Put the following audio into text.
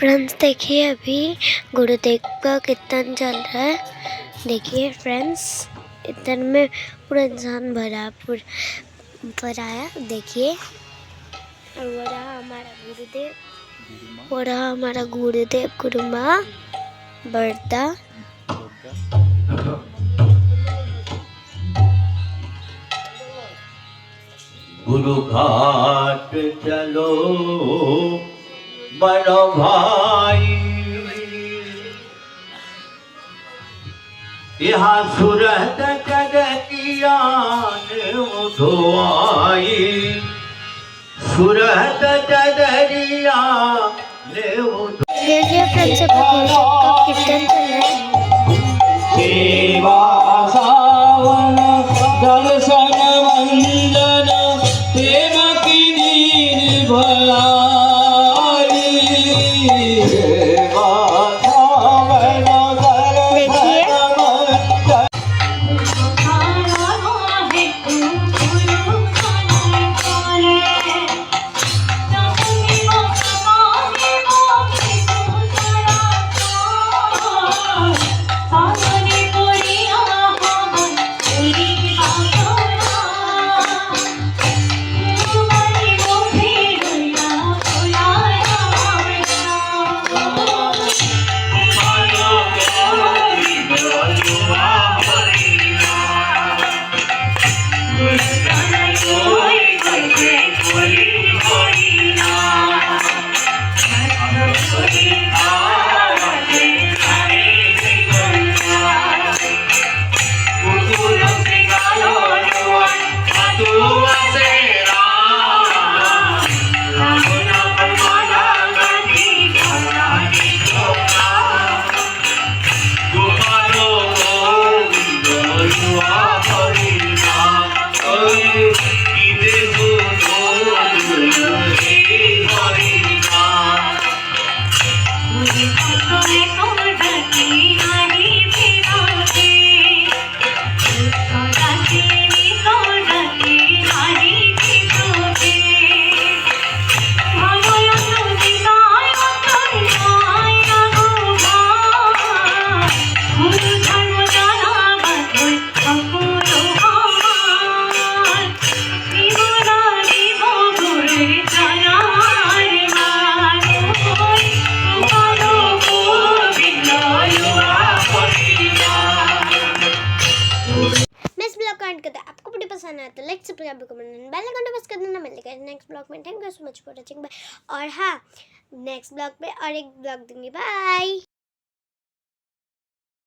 Friends देखिए अभी गुरुदेव का कीर्तन चल रहा है। देखिए फ्रेंड्स, कीर्तन में पूरा इंसान भरा है। देखिए, और वो रहा हमारा गुरुदेव, वो रहा हमारा गुरुदेव, गुरु माँ बरदा। गुरु घाट चलो बनो भाई, यहाँ सुरत चदरियान उठवाई, सुरत चदरिया ने देखिए फ्रेंड्स, गुरुदेव का कीर्तन चल रहा है। सेवा सावन दर्शन वंदन प्रेम की नीर भलाई, सेवा सावन दर्शन वंदन। आपको वीडियो पसंद आया तो like subscribe comment bell icon press कर देना। मिलेगा नेक्स्ट ब्लॉग में। Thank you so much for watching. और हाँ, नेक्स्ट ब्लॉग पे और एक ब्लॉग दूंगी। बाय।